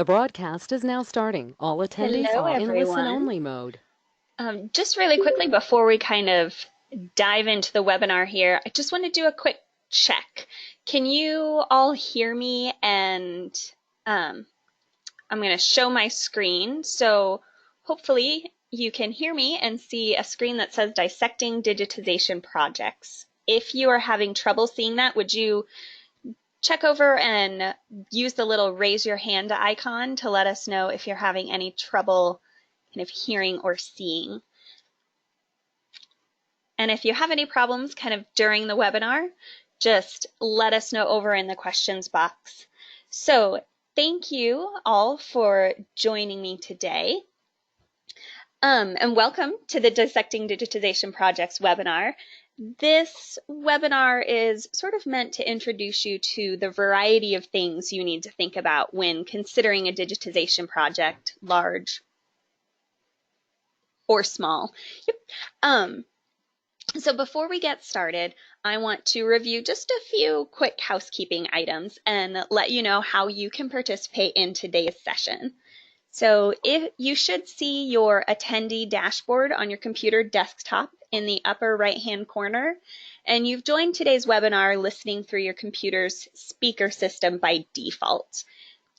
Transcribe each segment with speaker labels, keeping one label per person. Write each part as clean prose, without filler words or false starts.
Speaker 1: The broadcast is now starting. All attendees
Speaker 2: Hello,
Speaker 1: are in
Speaker 2: everyone.
Speaker 1: listen-only mode.
Speaker 2: Just really quickly before we kind of dive into the webinar here, I just want to do a quick check. Can you all hear me? And I'm going to show my screen. So hopefully you can hear me and see a screen that says Dissecting Digitization Projects. If you are having trouble seeing that, would you check over and use the little raise your hand icon to let us know if you're having any trouble kind of hearing or seeing. And if you have any problems kind of during the webinar, just let us know over in the questions box. So thank you all for joining me today. And welcome to the Dissecting Digitization Projects webinar. This webinar is sort of meant to introduce you to the variety of things you need to think about when considering a digitization project, large or small. So before we get started, I want to review just a few quick housekeeping items and let you know how you can participate in today's session. So if you should see your attendee dashboard on your computer desktop in the upper right-hand corner, and you've joined today's webinar listening through your computer's speaker system by default.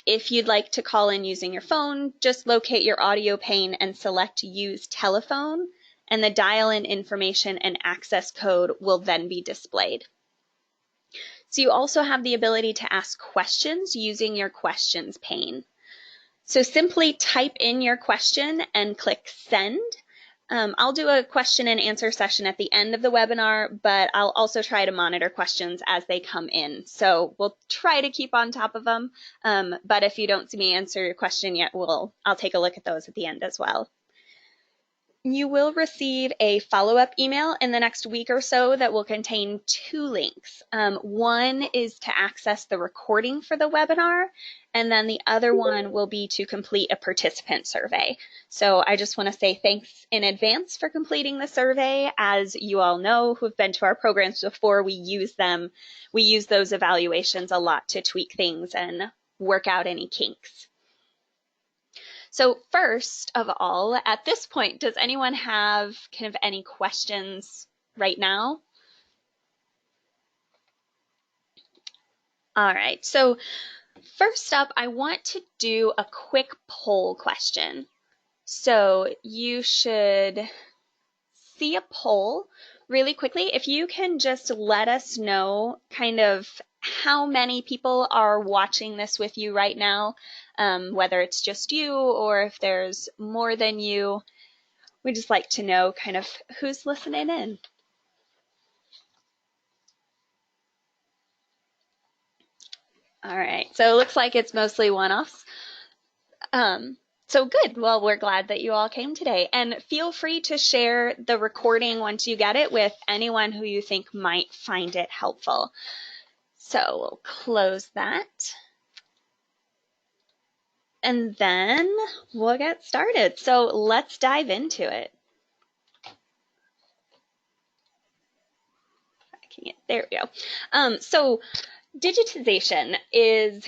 Speaker 2: If you'd like to call in using your phone, just locate your audio pane and select Use Telephone, and the dial-in information and access code will then be displayed. So you also have the ability to ask questions using your questions pane. So simply type in your question and click send. I'll do a question and answer session at the end of the webinar, but I'll also try to monitor questions as they come in. So we'll try to keep on top of them. But if you don't see me answer your question yet, I'll take a look at those at the end as well. You will receive a follow-up email in the next week or so that will contain two links. One is to access the recording for the webinar, and then the other one will be to complete a participant survey. So I just want to say thanks in advance for completing the survey. As you all know who have been to our programs before, we use those evaluations a lot to tweak things and work out any kinks. So first of all, at this point, does anyone have kind of any questions right now? All right, so first up, I want to do a quick poll question. So you should see a poll really quickly. If you can just let us know kind of how many people are watching this with you right now, whether it's just you or if there's more than you. We just like to know kind of who's listening in. All right, so it looks like it's mostly one-offs. So good, well, we're glad that you all came today, and feel free to share the recording once you get it with anyone who you think might find it helpful. So we'll close that. And then we'll get started. So let's dive into it. There we go. So digitization is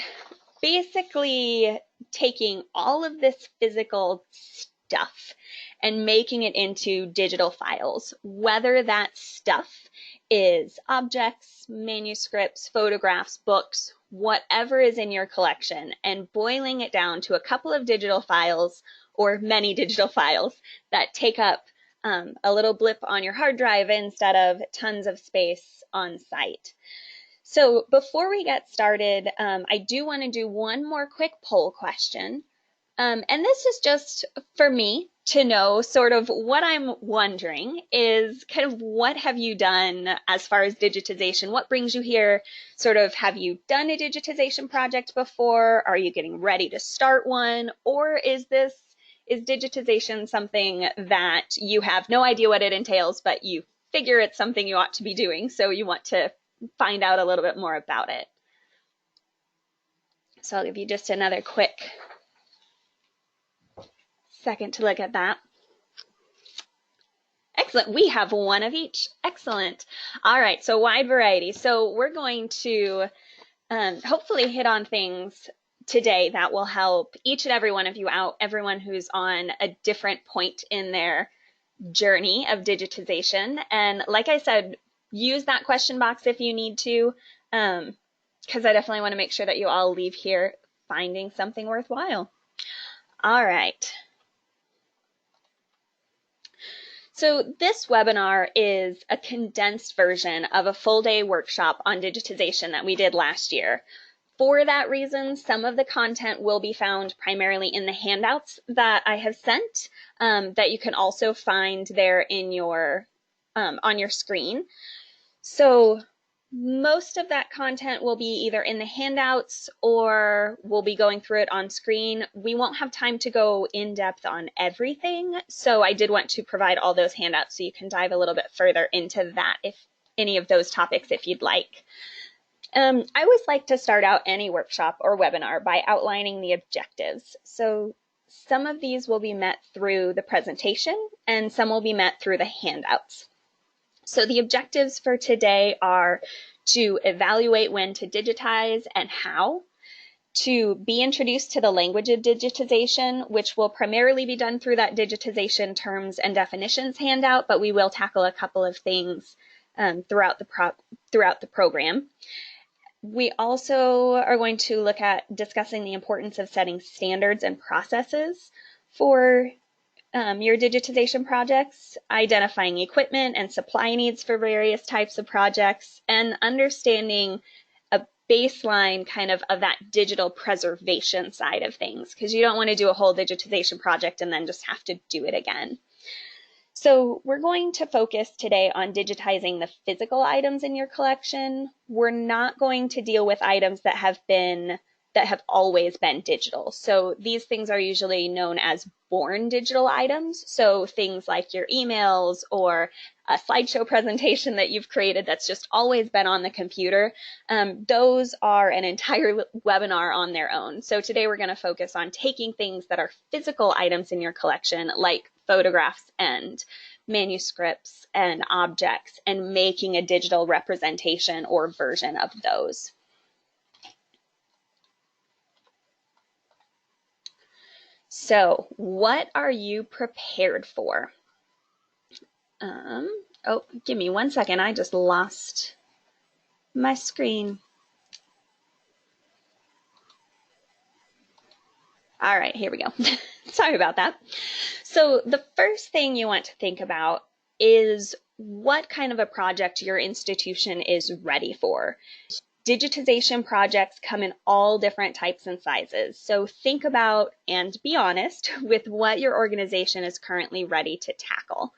Speaker 2: basically taking all of this physical stuff and making it into digital files, whether that stuff is objects, manuscripts, photographs, books, whatever is in your collection, and boiling it down to a couple of digital files or many digital files that take up a little blip on your hard drive instead of tons of space on site. So before we get started, I do want to do one more quick poll question. And this is just for me to know sort of what I'm wondering is kind of what have you done as far as digitization? What brings you here? Sort of, have you done a digitization project before? Are you getting ready to start one? Or is digitization something that you have no idea what it entails, but you figure it's something you ought to be doing, so you want to find out a little bit more about it? So I'll give you just another quick second to look at that. Excellent. We have one of each. Excellent. All right. So wide variety. So we're going to hopefully hit on things today that will help each and every one of you out, everyone who's on a different point in their journey of digitization. And like I said, use that question box if you need to, because I definitely want to make sure that you all leave here finding something worthwhile. All right. So this webinar is a condensed version of a full day workshop on digitization that we did last year. For that reason, some of the content will be found primarily in the handouts that I have sent, that you can also find there in your on your screen. So most of that content will be either in the handouts or we'll be going through it on screen. We won't have time to go in depth on everything, so I did want to provide all those handouts so you can dive a little bit further into that, if any of those topics, if you'd like. I always like to start out any workshop or webinar by outlining the objectives. So some of these will be met through the presentation and some will be met through the handouts. So the objectives for today are to evaluate when to digitize and how, to be introduced to the language of digitization, which will primarily be done through that digitization terms and definitions handout, but we will tackle a couple of things throughout the program. We also are going to look at discussing the importance of setting standards and processes for your digitization projects, identifying equipment and supply needs for various types of projects, and understanding a baseline kind of that digital preservation side of things, because you don't want to do a whole digitization project and then just have to do it again. So we're going to focus today on digitizing the physical items in your collection. We're not going to deal with items that have always been digital. So these things are usually known as born digital items. So things like your emails or a slideshow presentation that you've created that's just always been on the computer. Those are an entire webinar on their own. So today we're going to focus on taking things that are physical items in your collection, like photographs and manuscripts and objects, and making a digital representation or version of those. So what are you prepared for? Oh, give me 1 second. I just lost my screen. All right, here we go. Sorry about that. So the first thing you want to think about is what kind of a project your institution is ready for. Digitization projects come in all different types and sizes. So think about and be honest with what your organization is currently ready to tackle.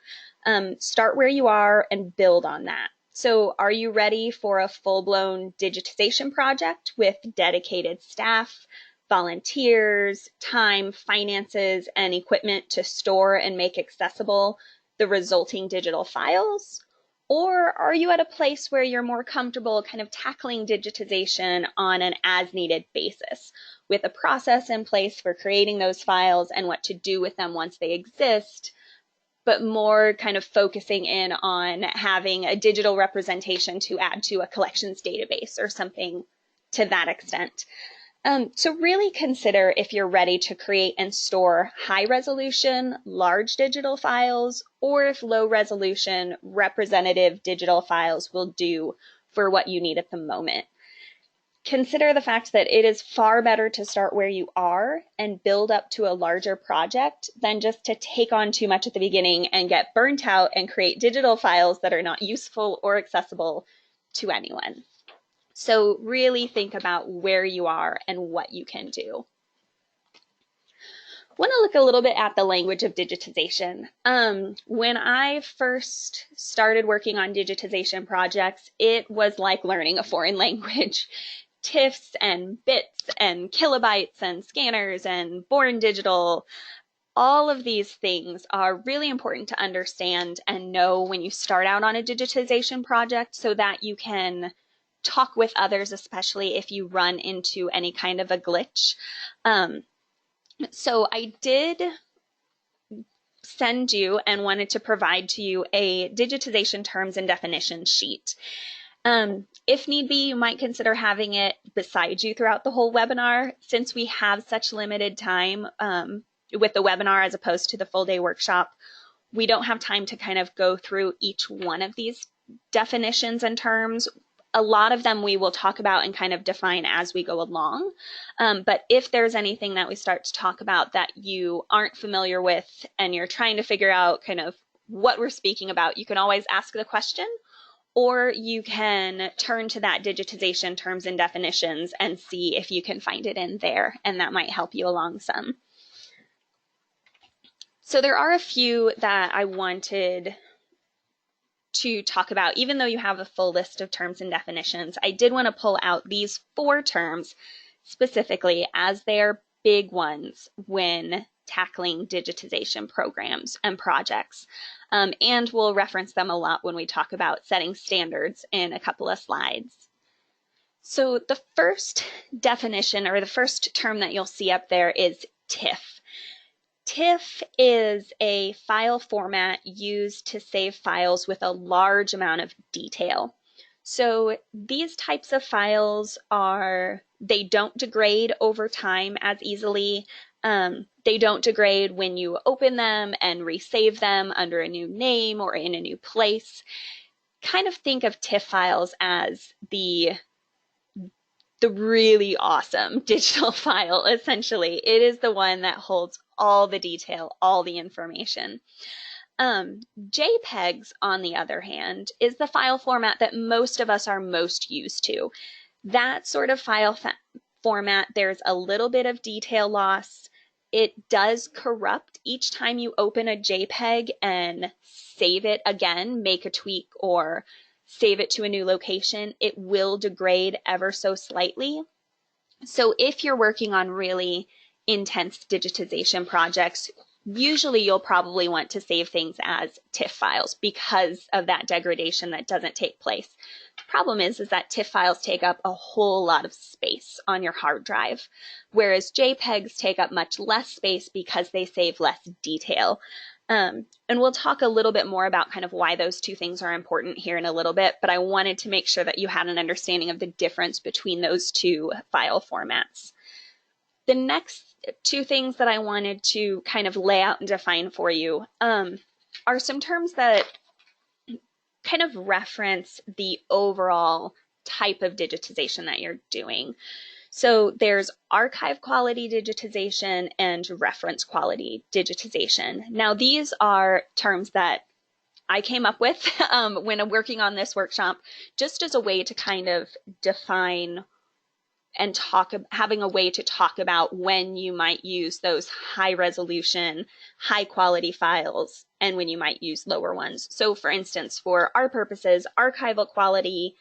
Speaker 2: Start where you are and build on that. So are you ready for a full-blown digitization project with dedicated staff, volunteers, time, finances, and equipment to store and make accessible the resulting digital files? Or are you at a place where you're more comfortable kind of tackling digitization on an as-needed basis, with a process in place for creating those files and what to do with them once they exist, but more kind of focusing in on having a digital representation to add to a collections database or something to that extent? So really consider if you're ready to create and store high resolution, large digital files, or if low resolution, representative digital files will do for what you need at the moment. Consider the fact that it is far better to start where you are and build up to a larger project than just to take on too much at the beginning and get burnt out and create digital files that are not useful or accessible to anyone. So really think about where you are and what you can do. I want to look a little bit at the language of digitization. When I first started working on digitization projects, it was like learning a foreign language. TIFFs and bits and kilobytes and scanners and born digital, all of these things are really important to understand and know when you start out on a digitization project so that you can talk with others, especially if you run into any kind of a glitch. So I did send you and wanted to provide to you a digitization terms and definitions sheet. If need be, you might consider having it beside you throughout the whole webinar. Since we have such limited time with the webinar as opposed to the full day workshop, we don't have time to kind of go through each one of these definitions and terms. A lot of them we will talk about and kind of define as we go along. But if there's anything that we start to talk about that you aren't familiar with and you're trying to figure out kind of what we're speaking about, you can always ask the question, or you can turn to that digitization terms and definitions and see if you can find it in there, and that might help you along some. So there are a few that I wanted to talk about. Even though you have a full list of terms and definitions, I did want to pull out these 4 terms specifically as they're big ones when tackling digitization programs and projects. And we'll reference them a lot when we talk about setting standards in a couple of slides. So the first definition, or the first term that you'll see up there, is TIFF. TIFF is a file format used to save files with a large amount of detail. So these types of files they don't degrade over time as easily. They don't degrade when you open them and resave them under a new name or in a new place. Kind of think of TIFF files as the really awesome digital file, essentially. It is the one that holds all the detail, all the information. JPEGs, on the other hand, is the file format that most of us are most used to. That sort of file format, there's a little bit of detail loss. It does corrupt each time you open a JPEG and save it again, make a tweak, or save it to a new location. It will degrade ever so slightly. So if you're working on really intense digitization projects, usually you'll probably want to save things as TIFF files because of that degradation that doesn't take place. The problem is that TIFF files take up a whole lot of space on your hard drive, whereas JPEGs take up much less space because they save less detail. And we'll talk a little bit more about kind of why those two things are important here in a little bit, but I wanted to make sure that you had an understanding of the difference between those two file formats. The next 2 things that I wanted to kind of lay out and define for you are some terms that kind of reference the overall type of digitization that you're doing. So there's archive quality digitization and reference quality digitization. Now, these are terms that I came up with when I'm working on this workshop, just as a way to kind of define and having a way to talk about when you might use those high resolution, high quality files and when you might use lower ones. So for instance, for our purposes, archival quality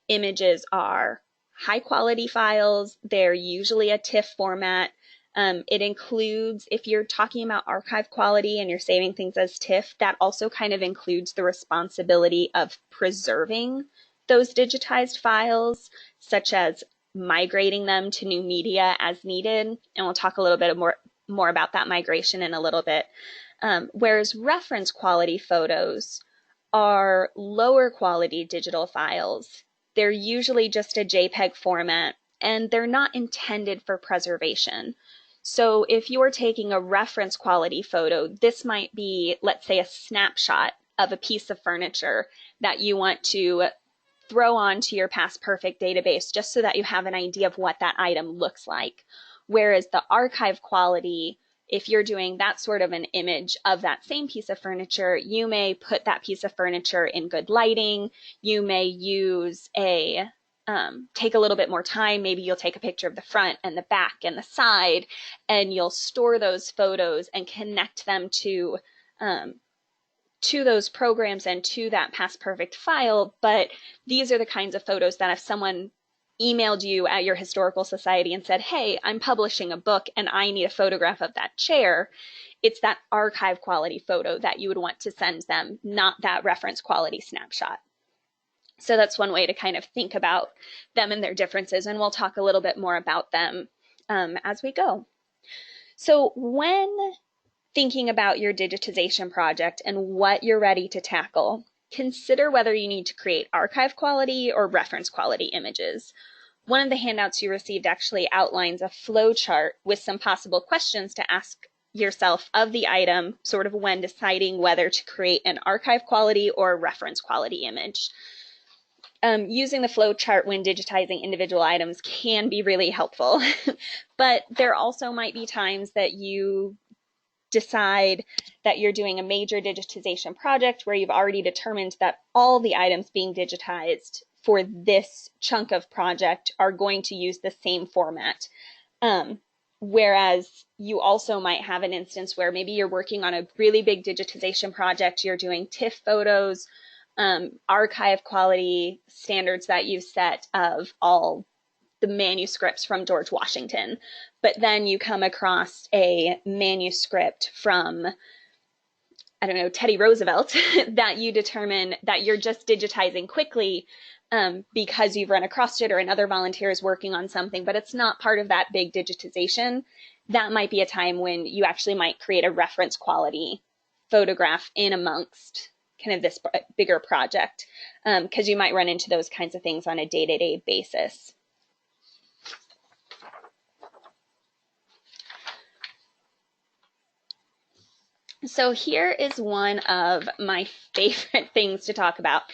Speaker 2: images are high quality files. They're usually a TIFF format. It includes, if you're talking about archive quality and you're saving things as TIFF, that also kind of includes the responsibility of preserving those digitized files, such as migrating them to new media as needed. And we'll talk a little bit more about that migration in a little bit. Whereas reference quality photos are lower quality digital files. They're usually just a JPEG format, and they're not intended for preservation. So if you're taking a reference quality photo, this might be, let's say, a snapshot of a piece of furniture that you want to throw onto your past perfect database just so that you have an idea of what that item looks like. Whereas the archive quality, if you're doing that sort of an image of that same piece of furniture, you may put that piece of furniture in good lighting. You may use take a little bit more time. Maybe you'll take a picture of the front and the back and the side, and you'll store those photos and connect them to those programs and to that past perfect file. But these are the kinds of photos that if someone emailed you at your historical society and said, hey, I'm publishing a book and I need a photograph of that chair, it's that archive quality photo that you would want to send them, not that reference quality snapshot. So that's one way to kind of think about them and their differences, and we'll talk a little bit more about them as we go. So when thinking about your digitization project and what you're ready to tackle, consider whether you need to create archive quality or reference quality images. One of the handouts you received actually outlines a flow chart with some possible questions to ask yourself of the item, sort of when deciding whether to create an archive quality or reference quality image. Using the flow chart when digitizing individual items can be really helpful, but there also might be times that you decide that you're doing a major digitization project where you've already determined that all the items being digitized for this chunk of project are going to use the same format. Whereas you also might have an instance where maybe you're working on a really big digitization project, you're doing TIFF photos, archive quality standards that you've set of all the manuscripts from George Washington, but then you come across a manuscript from, I don't know, Teddy Roosevelt that you determine that you're just digitizing quickly because you've run across it or another volunteer is working on something, but it's not part of that big digitization. That might be a time when you actually might create a reference quality photograph in amongst kind of this bigger project, because you might run into those kinds of things on a day-to-day basis. So here is one of my favorite things to talk about,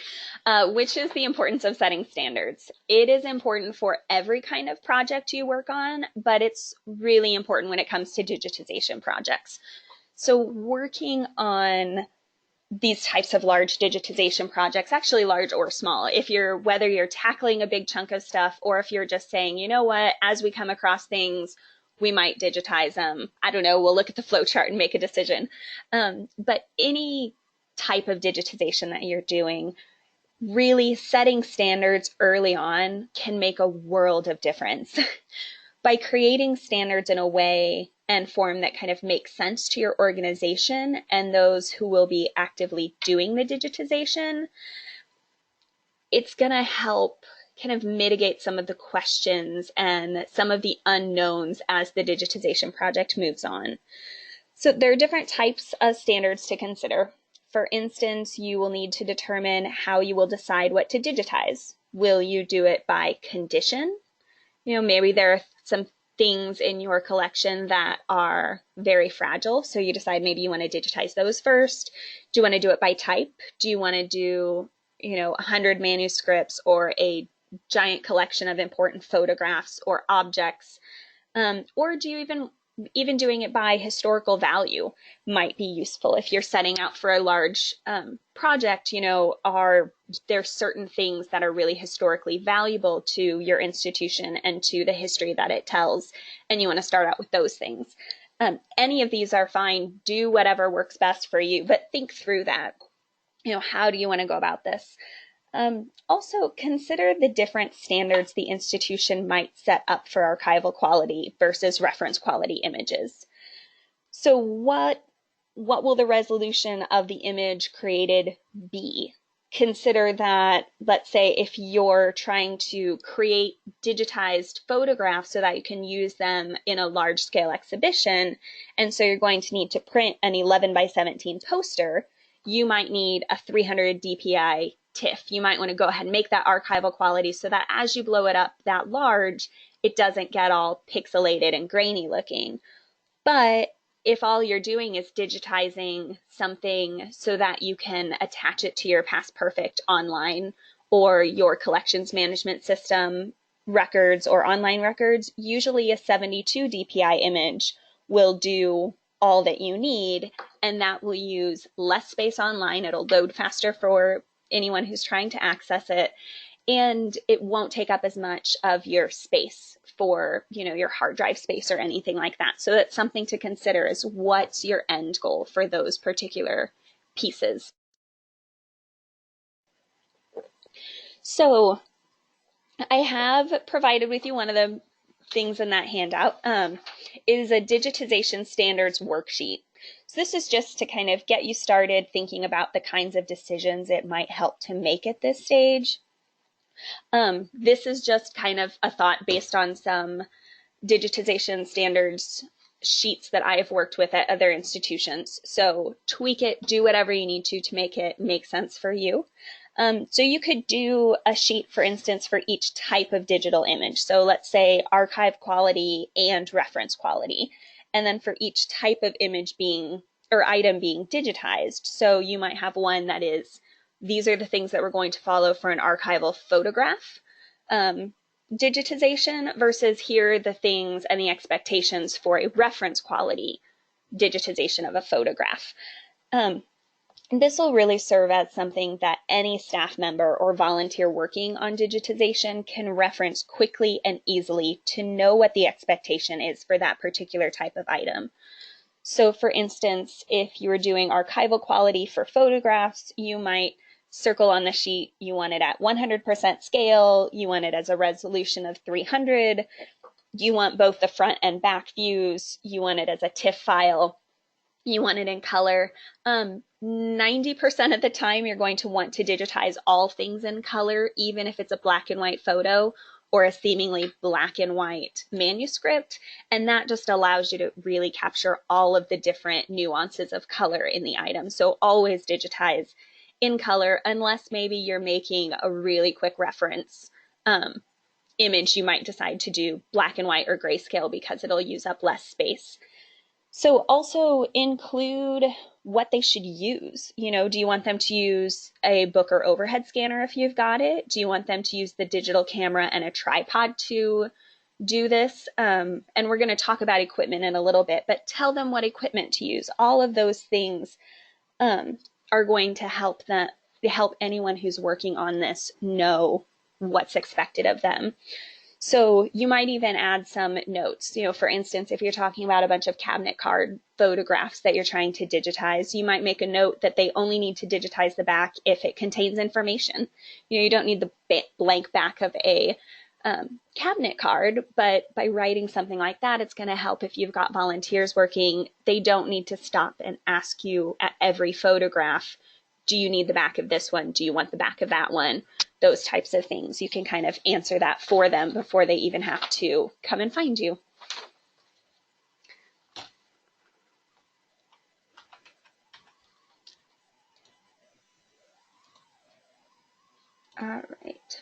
Speaker 2: which is the importance of setting standards. It is important for every kind of project you work on, but it's really important when it comes to digitization projects. So working on these types of large digitization projects, actually large or small, whether you're tackling a big chunk of stuff or if you're just saying, you know what, as we come across things, we might digitize them. I don't know, we'll look at the flow chart and make a decision. But any type of digitization that you're doing, really setting standards early on can make a world of difference. By creating standards in a way and form that kind of makes sense to your organization and those who will be actively doing the digitization, it's going to help kind of mitigate some of the questions and some of the unknowns as the digitization project moves on. So there are different types of standards to consider. For instance, you will need to determine how you will decide what to digitize. Will you do it by condition? Maybe there are some things in your collection that are very fragile, so you decide maybe you want to digitize those first. Do you want to do it by type? Do you want to do 100 manuscripts or a giant collection of important photographs or objects? Or do you even doing it by historical value might be useful if you're setting out for a large project. Are there certain things that are really historically valuable to your institution and to the history that it tells, and you want to start out with those things? Any of these are fine. Do whatever works best for you, but think through that. How do you want to go about this? Also, consider the different standards the institution might set up for archival quality versus reference quality images. So what will the resolution of the image created be? Consider that, let's say, if you're trying to create digitized photographs so that you can use them in a large-scale exhibition, and so you're going to need to print an 11 by 17 poster, you might need a 300 dpi TIFF. You might want to go ahead and make that archival quality so that as you blow it up that large, it doesn't get all pixelated and grainy looking. But if all you're doing is digitizing something so that you can attach it to your Past Perfect online or your collections management system records or online records, usually a 72 dpi image will do all that you need, and that will use less space online. It'll load faster for anyone who's trying to access it, and it won't take up as much of your space for your hard drive space or anything like that. So that's something to consider, is what's your end goal for those particular pieces. So I have provided with you one of the things in that handout is a digitization standards worksheet. So this is just to kind of get you started thinking about the kinds of decisions it might help to make at this stage. This is just kind of a thought based on some digitization standards sheets that I have worked with at other institutions. So tweak it, do whatever you need to make it make sense for you. So you could do a sheet, for instance, for each type of digital image. So let's say archive quality and reference quality. And then for each type of image being, or item being digitized. So you might have one that is, these are the things that we're going to follow for an archival photograph. Digitization versus here are the things and the expectations for a reference quality digitization of a photograph. This will really serve as something that any staff member or volunteer working on digitization can reference quickly and easily to know what the expectation is for that particular type of item. So for instance, if you were doing archival quality for photographs, you might circle on the sheet, you want it at 100% scale, you want it as a resolution of 300, you want both the front and back views, you want it as a TIFF file, you want it in color. 90% of the time, you're going to want to digitize all things in color, even if it's a black and white photo or a seemingly black and white manuscript. And that just allows you to really capture all of the different nuances of color in the item. So always digitize in color, unless maybe you're making a really quick reference image, you might decide to do black and white or grayscale because it'll use up less space. So also include what they should use. You know, do you want them to use a book or overhead scanner if you've got it? Do you want them to use the digital camera and a tripod to do this? And we're going to talk about equipment in a little bit, but tell them what equipment to use. All of those things are going to help anyone who's working on this know what's expected of them. So you might even add some notes. You know, for instance, if you're talking about a bunch of cabinet card photographs that you're trying to digitize, you might make a note that they only need to digitize the back if it contains information. You know, you don't need the blank back of a cabinet card, but by writing something like that, it's going to help if you've got volunteers working. They don't need to stop and ask you at every photograph, do you need the back of this one? Do you want the back of that one? Those types of things. You can kind of answer that for them before they even have to come and find you. All right.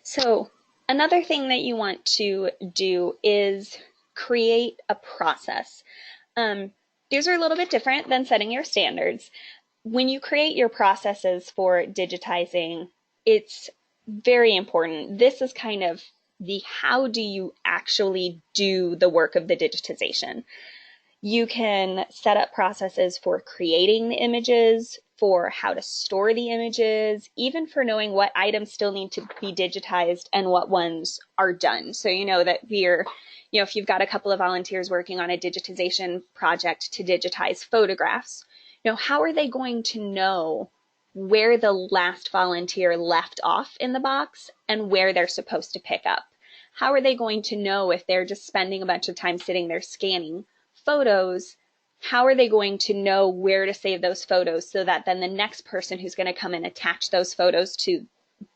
Speaker 2: So another thing that you want to do is create a process. These are a little bit different than setting your standards. When you create your processes for digitizing, it's very important. This is kind of the how do you actually do the work of the digitization. You can set up processes for creating the images, for how to store the images, even for knowing what items still need to be digitized and what ones are done. So you know that if you've got a couple of volunteers working on a digitization project to digitize photographs, how are they going to know where the last volunteer left off in the box and where they're supposed to pick up? How are they going to know if they're just spending a bunch of time sitting there scanning photos? How are they going to know where to save those photos so that then the next person who's going to come and attach those photos to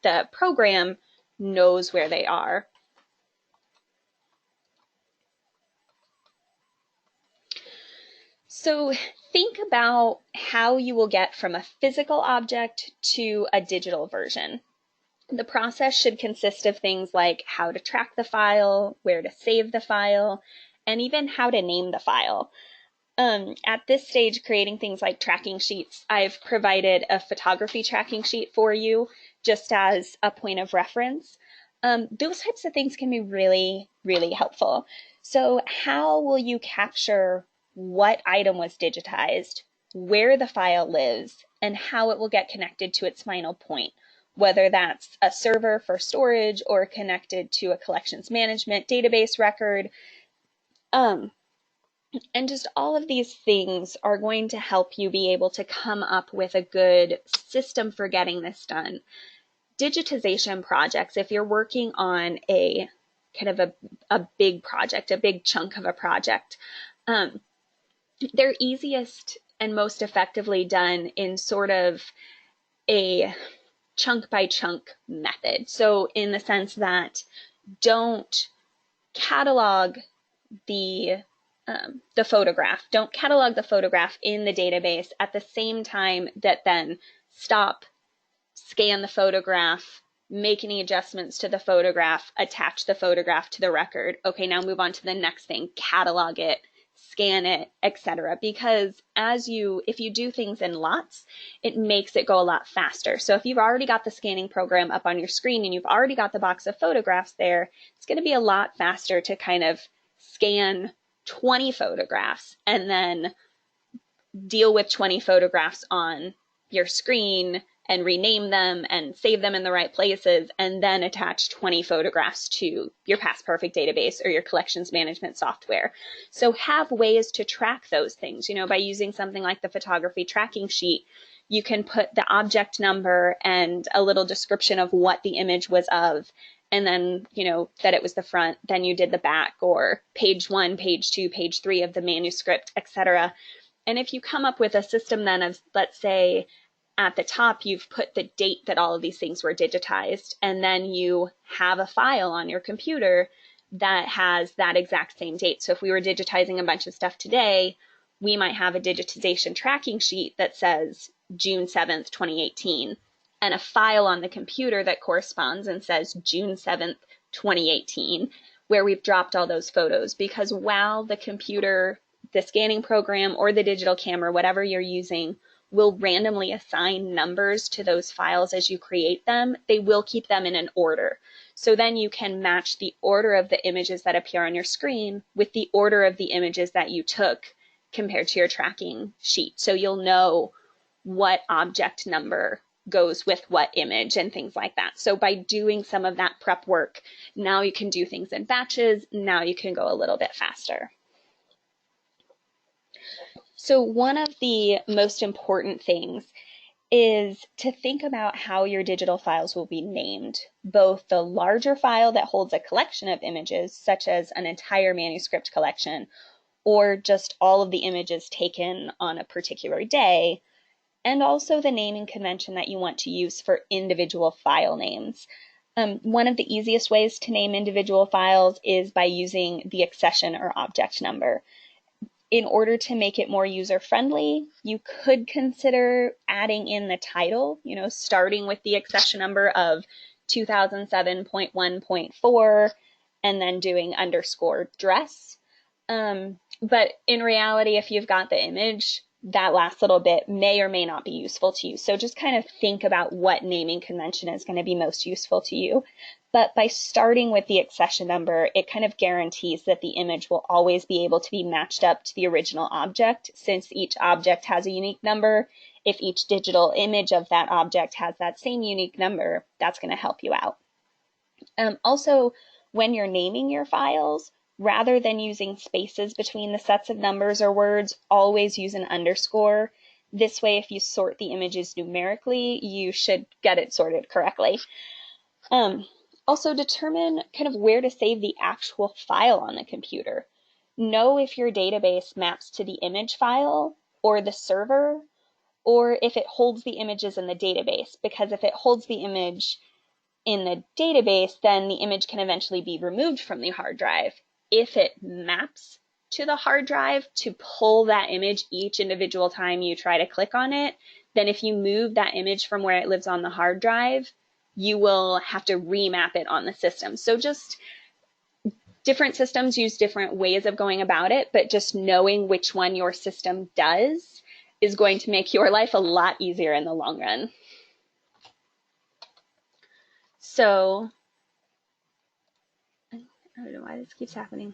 Speaker 2: the program knows where they are? So think about how you will get from a physical object to a digital version. The process should consist of things like how to track the file, where to save the file, and even how to name the file. At this stage, creating things like tracking sheets, I've provided a photography tracking sheet for you just as a point of reference. Those types of things can be really, really helpful. So how will you capture what item was digitized, where the file lives, and how it will get connected to its final point, whether that's a server for storage or connected to a collections management database record. And just all of these things are going to help you be able to come up with a good system for getting this done. Digitization projects, if you're working on a kind of a big project, a big chunk of a project, they're easiest and most effectively done in sort of a chunk by chunk method. So in the sense that don't catalog the photograph. Don't catalog the photograph in the database at the same time that then stop, scan the photograph, make any adjustments to the photograph, attach the photograph to the record. Okay, now move on to the next thing, catalog it, scan it, etc. Because if you do things in lots, it makes it go a lot faster. So if you've already got the scanning program up on your screen and you've already got the box of photographs there, it's going to be a lot faster to kind of scan 20 photographs and then deal with 20 photographs on your screen and rename them and save them in the right places, and then attach 20 photographs to your Past Perfect database or your collections management software. So have ways to track those things. By using something like the photography tracking sheet, you can put the object number and a little description of what the image was of, and then, that it was the front, then you did the back, or page 1, page 2, page 3 of the manuscript, etc. And if you come up with a system then of, let's say, at the top, you've put the date that all of these things were digitized, and then you have a file on your computer that has that exact same date. So if we were digitizing a bunch of stuff today, we might have a digitization tracking sheet that says June 7th, 2018, and a file on the computer that corresponds and says June 7th, 2018, where we've dropped all those photos. Because while the computer, the scanning program, or the digital camera, whatever you're using, will randomly assign numbers to those files as you create them, they will keep them in an order. So then you can match the order of the images that appear on your screen with the order of the images that you took compared to your tracking sheet. So you'll know what object number goes with what image and things like that. So by doing some of that prep work, now you can do things in batches. Now you can go a little bit faster. So one of the most important things is to think about how your digital files will be named, both the larger file that holds a collection of images, such as an entire manuscript collection, or just all of the images taken on a particular day, and also the naming convention that you want to use for individual file names. One of the easiest ways to name individual files is by using the accession or object number. In order to make it more user-friendly, you could consider adding in the title, starting with the accession number of 2007.1.4 and then doing _dress. But in reality, if you've got the image, that last little bit may or may not be useful to you. So just kind of think about what naming convention is going to be most useful to you. But by starting with the accession number, it kind of guarantees that the image will always be able to be matched up to the original object, since each object has a unique number. If each digital image of that object has that same unique number, that's going to help you out. Also, when you're naming your files, rather than using spaces between the sets of numbers or words, always use an underscore. This way, if you sort the images numerically, you should get it sorted correctly. Also, determine kind of where to save the actual file on the computer. Know if your database maps to the image file or the server, or if it holds the images in the database, because if it holds the image in the database, then the image can eventually be removed from the hard drive. If it maps to the hard drive to pull that image each individual time you try to click on it, then if you move that image from where it lives on the hard drive, you will have to remap it on the system. So just different systems use different ways of going about it, but just knowing which one your system does is going to make your life a lot easier in the long run. So, I don't know why this keeps happening.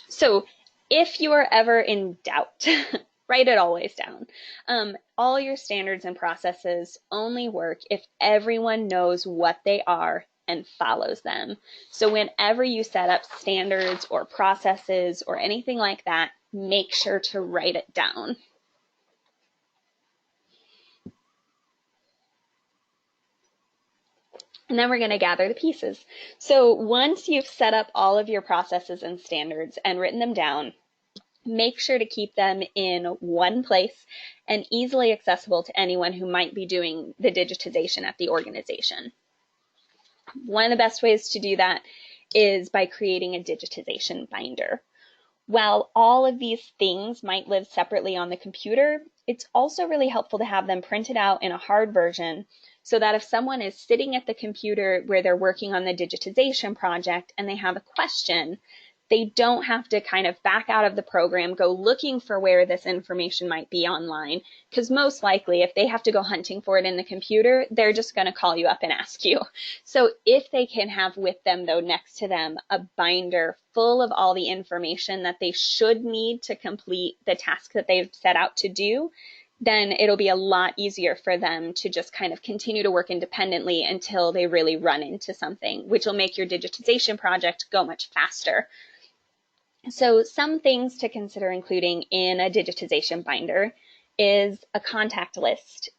Speaker 2: So if you are ever in doubt, write it always down. All your standards and processes only work if everyone knows what they are and follows them. So whenever you set up standards or processes or anything like that, make sure to write it down. And then we're going to gather the pieces. So once you've set up all of your processes and standards and written them down, make sure to keep them in one place and easily accessible to anyone who might be doing the digitization at the organization. One of the best ways to do that is by creating a digitization binder. While all of these things might live separately on the computer, it's also really helpful to have them printed out in a hard version so that if someone is sitting at the computer where they're working on the digitization project and they have a question, they don't have to kind of back out of the program, go looking for where this information might be online, because most likely if they have to go hunting for it in the computer, they're just going to call you up and ask you. So if they can have with them, though, next to them, a binder full of all the information that they should need to complete the task that they've set out to do, then it'll be a lot easier for them to just kind of continue to work independently until they really run into something, which will make your digitization project go much faster. So some things to consider including in a digitization binder is a contact list.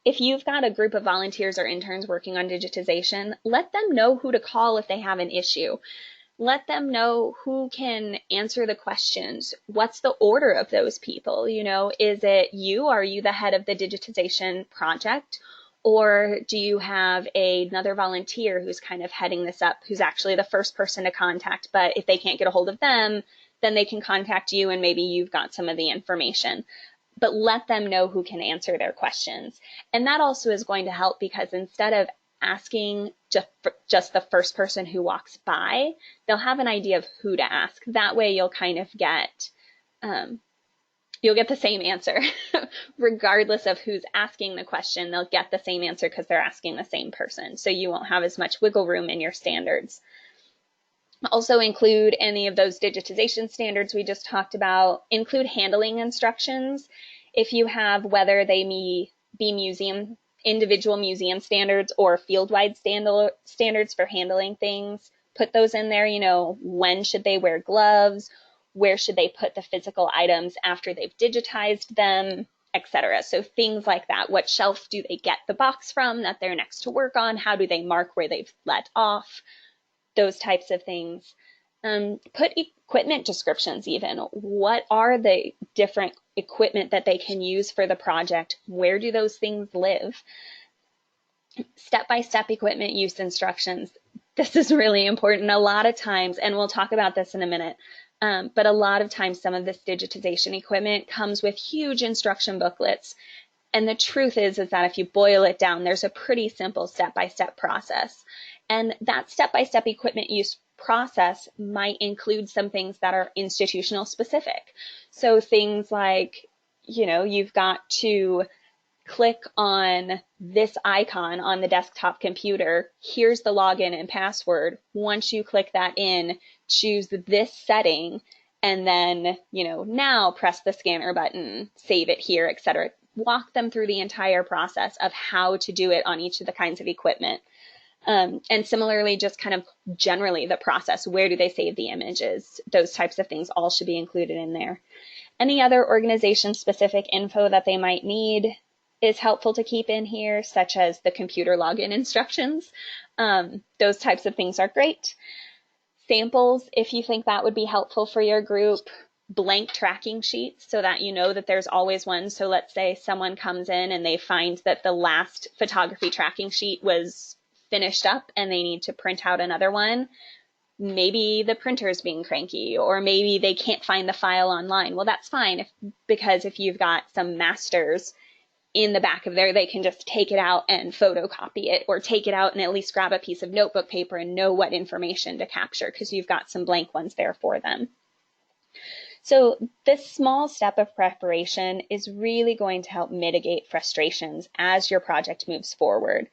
Speaker 2: If you've got a group of volunteers or interns working on digitization, let them know who to call if they have an issue. Let them know who can answer the questions. What's the order of those people? Is it you? Are you the head of the digitization project? Or do you have another volunteer who's kind of heading this up, who's actually the first person to contact, but if they can't get a hold of them, then they can contact you and maybe you've got some of the information. But let them know who can answer their questions. And that also is going to help because instead of asking just the first person who walks by, they'll have an idea of who to ask. That way you'll kind of get the same answer. Regardless of who's asking the question, they'll get the same answer because they're asking the same person. So you won't have as much wiggle room in your standards. Also include any of those digitization standards we just talked about. Include handling instructions. If you have, whether they be individual museum standards or field-wide standards for handling things, put those in there. When should they wear gloves? Where should they put the physical items after they've digitized them, etc. So things like that. What shelf do they get the box from that they're next to work on? How do they mark where they've let off? Those types of things. Put equipment descriptions even. What are the different equipment that they can use for the project? Where do those things live? Step-by-step equipment use instructions. This is really important. A lot of times, and we'll talk about this in a minute, but a lot of times some of this digitization equipment comes with huge instruction booklets. And the truth is that if you boil it down, there's a pretty simple step-by-step process. And that step-by-step equipment use process might include some things that are institutional specific. So things like, you've got to click on this icon on the desktop computer. Here's the login and password. Once you click that in, choose this setting, and then, now press the scanner button, save it here, etc. Walk them through the entire process of how to do it on each of the kinds of equipment. And similarly, just kind of generally the process. Where do they save the images? Those types of things all should be included in there. Any other organization-specific info that they might need is helpful to keep in here, such as the computer login instructions. Those types of things are great. Samples, if you think that would be helpful for your group. Blank tracking sheets so that you know that there's always one. So let's say someone comes in and they find that the last photography tracking sheet was finished up and they need to print out another one. Maybe the printer's being cranky, or maybe they can't find the file online. Well, that's fine because if you've got some masters in the back of there, they can just take it out and photocopy it, or take it out and at least grab a piece of notebook paper and know what information to capture because you've got some blank ones there for them. So this small step of preparation is really going to help mitigate frustrations as your project moves forward.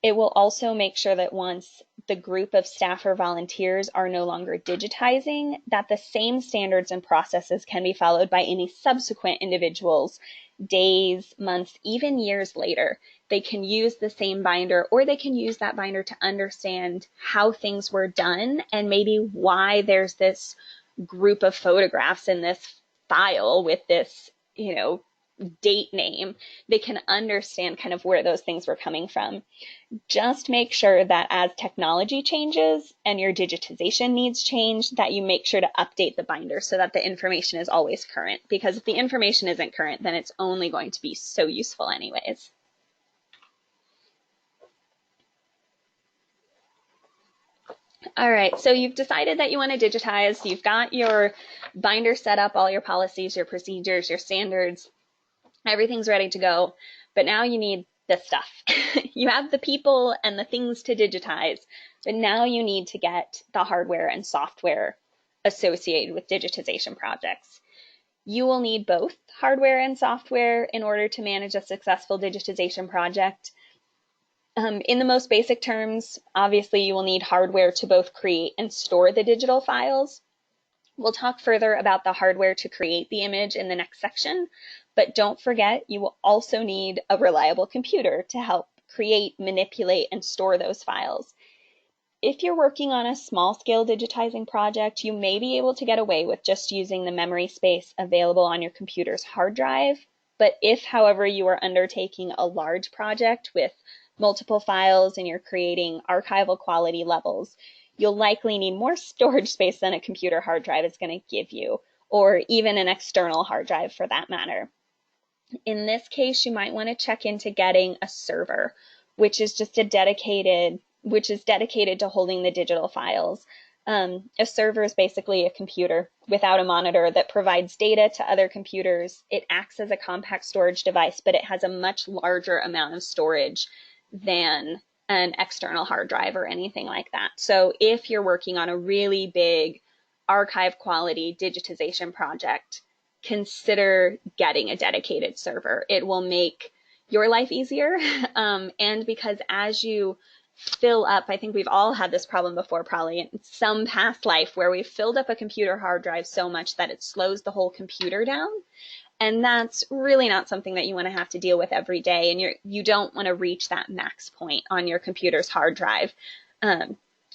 Speaker 2: It will also make sure that once the group of staff or volunteers are no longer digitizing, that the same standards and processes can be followed by any subsequent individuals, days, months, even years later. They can use the same binder, or they can use that binder to understand how things were done and maybe why there's this group of photographs in this file with this, date name. They can understand kind of where those things were coming from. Just make sure that as technology changes and your digitization needs change, that you make sure to update the binder so that the information is always current. Because if the information isn't current, then it's only going to be so useful anyways. All right, so you've decided that you want to digitize. You've got your binder set up, all your policies, your procedures, your standards, everything's ready to go. But now you need the stuff. You have the people and the things to digitize, but now you need to get the hardware and software associated with digitization projects. You will need both hardware and software in order to manage a successful digitization project. In the most basic terms, obviously you will need hardware to both create and store the digital files. We'll talk further about the hardware to create the image in the next section, but don't forget you will also need a reliable computer to help create, manipulate, and store those files. If you're working on a small-scale digitizing project, you may be able to get away with just using the memory space available on your computer's hard drive. But if, however, you are undertaking a large project with multiple files and you're creating archival quality levels, you'll likely need more storage space than a computer hard drive is going to give you, or even an external hard drive for that matter. In this case, you might want to check into getting a server, which is dedicated to holding the digital files. A server is basically a computer without a monitor that provides data to other computers. It acts as a compact storage device, but it has a much larger amount of storage than an external hard drive or anything like that. So if you're working on a really big archive quality digitization project, consider getting a dedicated server. It will make your life easier. And because as you fill up, I think we've all had this problem before, probably in some past life, where we've filled up a computer hard drive so much that it slows the whole computer down. And that's really not something that you want to have to deal with every day. And you don't want to reach that max point on your computer's hard drive.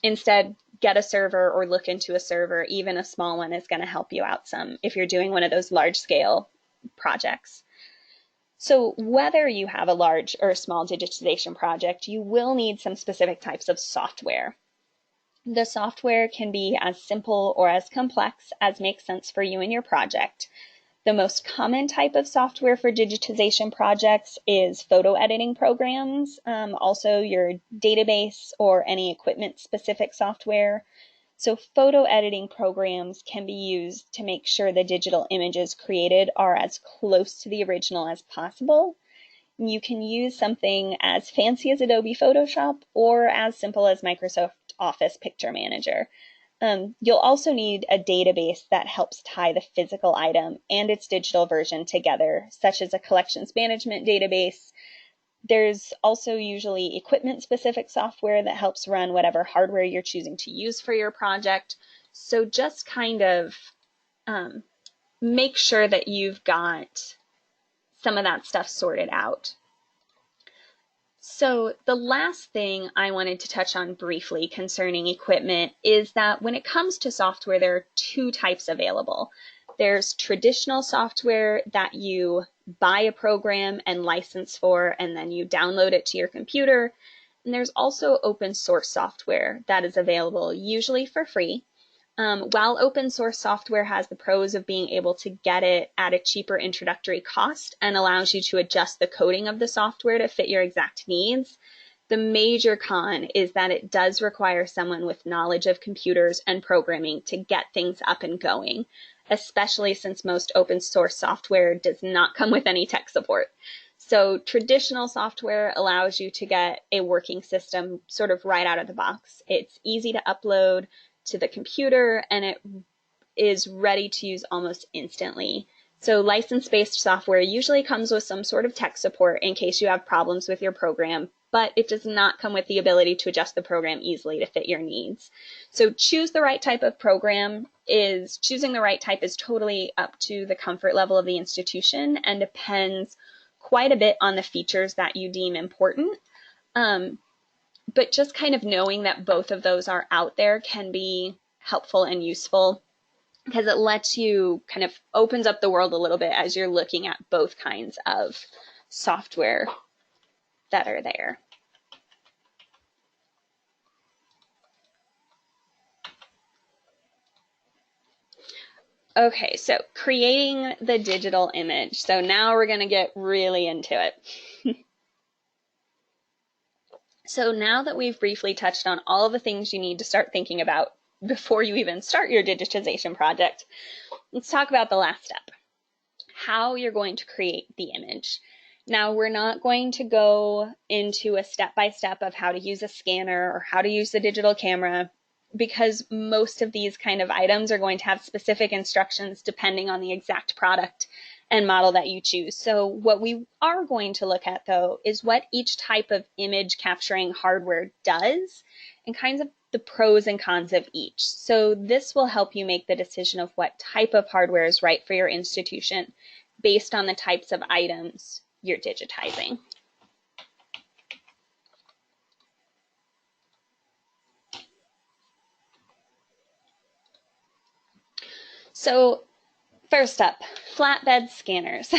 Speaker 2: Instead, get a server or look into a server. Even a small one is going to help you out some if you're doing one of those large scale projects. So whether you have a large or a small digitization project, you will need some specific types of software. The software can be as simple or as complex as makes sense for you and your project. The most common type of software for digitization projects is photo editing programs, also your database or any equipment-specific software. So photo editing programs can be used to make sure the digital images created are as close to the original as possible. You can use something as fancy as Adobe Photoshop or as simple as Microsoft Office Picture Manager. You'll also need a database that helps tie the physical item and its digital version together, such as a collections management database. There's also usually equipment-specific software that helps run whatever hardware you're choosing to use for your project. So just kind of make sure that you've got some of that stuff sorted out. So the last thing I wanted to touch on briefly concerning equipment is that when it comes to software, there are two types available. There's traditional software that you buy a program and license for, and then you download it to your computer. And there's also open source software that is available, usually for free. While open source software has the pros of being able to get it at a cheaper introductory cost and allows you to adjust the coding of the software to fit your exact needs, the major con is that it does require someone with knowledge of computers and programming to get things up and going, especially since most open source software does not come with any tech support. So traditional software allows you to get a working system sort of right out of the box. It's easy to upload to the computer and it is ready to use almost instantly. So license-based software usually comes with some sort of tech support in case you have problems with your program, but it does not come with the ability to adjust the program easily to fit your needs. So choose the right type of program. Choosing the right type is totally up to the comfort level of the institution and depends quite a bit on the features that you deem important. But just kind of knowing that both of those are out there can be helpful and useful because it lets you kind of opens up the world a little bit as you're looking at both kinds of software that are there. Okay, so creating the digital image. So now we're going to get really into it. So now that we've briefly touched on all the things you need to start thinking about before you even start your digitization project, let's talk about the last step, how you're going to create the image. Now, we're not going to go into a step-by-step of how to use a scanner or how to use the digital camera, because most of these kind of items are going to have specific instructions depending on the exact product and model that you choose. So what we are going to look at, though, is what each type of image capturing hardware does and kinds of the pros and cons of each. So this will help you make the decision of what type of hardware is right for your institution based on the types of items you're digitizing. So first up, flatbed scanners.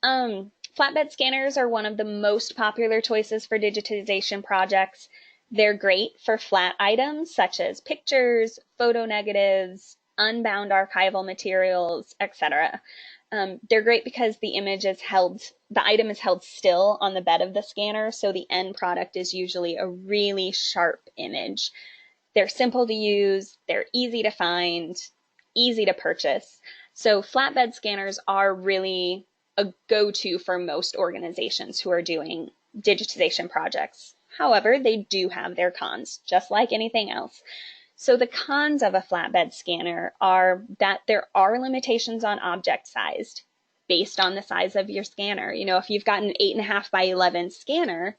Speaker 2: Flatbed scanners are one of the most popular choices for digitization projects. They're great for flat items such as pictures, photo negatives, unbound archival materials, etc. They're great because the item is held still on the bed of the scanner, so the end product is usually a really sharp image. They're simple to use, they're easy to find, easy to purchase. So flatbed scanners are really a go-to for most organizations who are doing digitization projects. However, they do have their cons, just like anything else. So the cons of a flatbed scanner are that there are limitations on object size based on the size of your scanner. You know, if you've got an 8.5 by 11 scanner,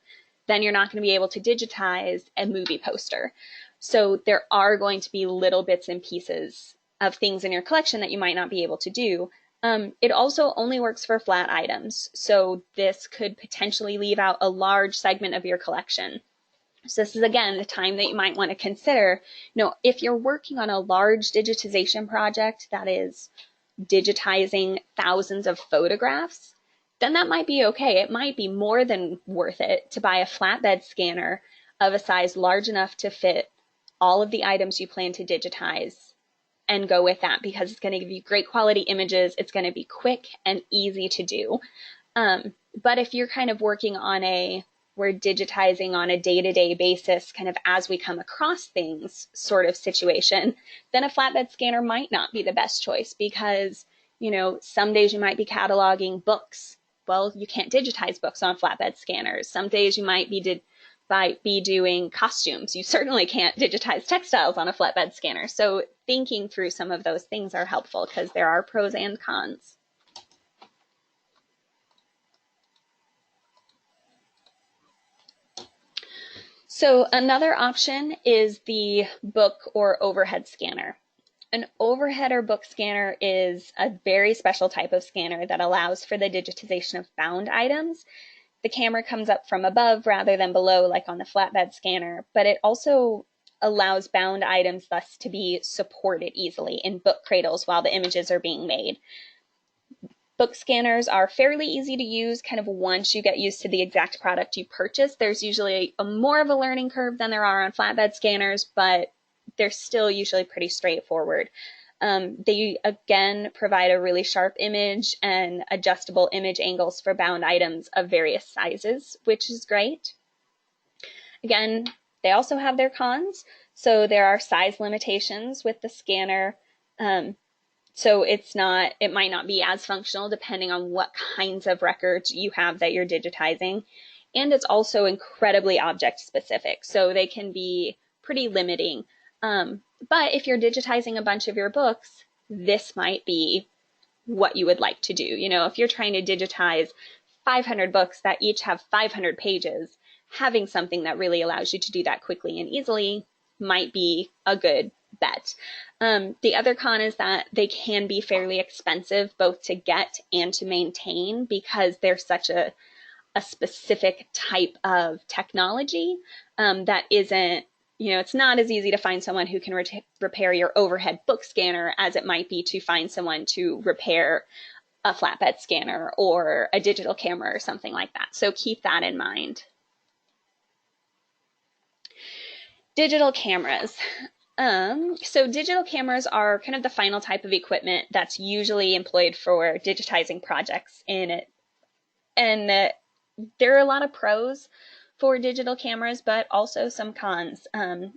Speaker 2: then you're not going to be able to digitize a movie poster. So there are going to be little bits and pieces of things in your collection that you might not be able to do. It also only works for flat items, so this could potentially leave out a large segment of your collection. So this is, again, the time that you might want to consider, if you're working on a large digitization project that is digitizing thousands of photographs, then that might be okay. It might be more than worth it to buy a flatbed scanner of a size large enough to fit all of the items you plan to digitize and go with that, because it's going to give you great quality images. It's going to be quick and easy to do. But if you're kind of working on we're digitizing on a day-to-day basis, kind of as we come across things sort of situation, then a flatbed scanner might not be the best choice, because, some days you might be cataloging books. Well, you can't digitize books on flatbed scanners. Some days you might be doing costumes. You certainly can't digitize textiles on a flatbed scanner. So thinking through some of those things are helpful, because there are pros and cons. So another option is the book or overhead scanner. An overhead or book scanner is a very special type of scanner that allows for the digitization of bound items. The camera comes up from above rather than below, like on the flatbed scanner, but it also allows bound items thus to be supported easily in book cradles while the images are being made. Book scanners are fairly easy to use kind of once you get used to the exact product you purchase. There's usually more of a learning curve than there are on flatbed scanners, but they're still usually pretty straightforward. They, again, provide a really sharp image and adjustable image angles for bound items of various sizes, which is great. Again, they also have their cons. So there are size limitations with the scanner. So it might not be as functional depending on what kinds of records you have that you're digitizing. And it's also incredibly object specific, so they can be pretty limiting. But if you're digitizing a bunch of your books, this might be what you would like to do. If you're trying to digitize 500 books that each have 500 pages, having something that really allows you to do that quickly and easily might be a good bet. The other con is that they can be fairly expensive both to get and to maintain, because they're such a specific type of technology that isn't, it's not as easy to find someone who can repair your overhead book scanner as it might be to find someone to repair a flatbed scanner or a digital camera or something like that. So keep that in mind. Digital cameras. So digital cameras are kind of the final type of equipment that's usually employed for digitizing projects in it. And there are a lot of pros for digital cameras, but also some cons.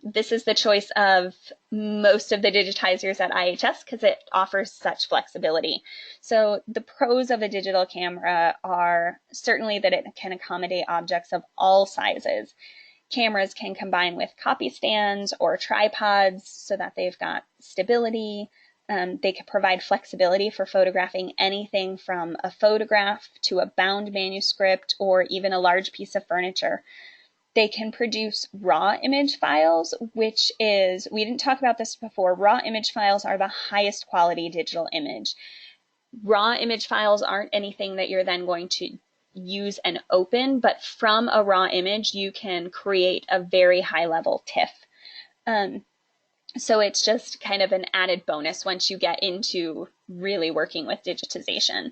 Speaker 2: This is the choice of most of the digitizers at IHS because it offers such flexibility. So the pros of a digital camera are certainly that it can accommodate objects of all sizes. Cameras can combine with copy stands or tripods so that they've got stability. They can provide flexibility for photographing anything from a photograph to a bound manuscript or even a large piece of furniture. They can produce raw image files, which is, we didn't talk about this before, raw image files are the highest quality digital image. Raw image files aren't anything that you're then going to use and open, but from a raw image, you can create a very high level TIFF. So it's just kind of an added bonus once you get into really working with digitization.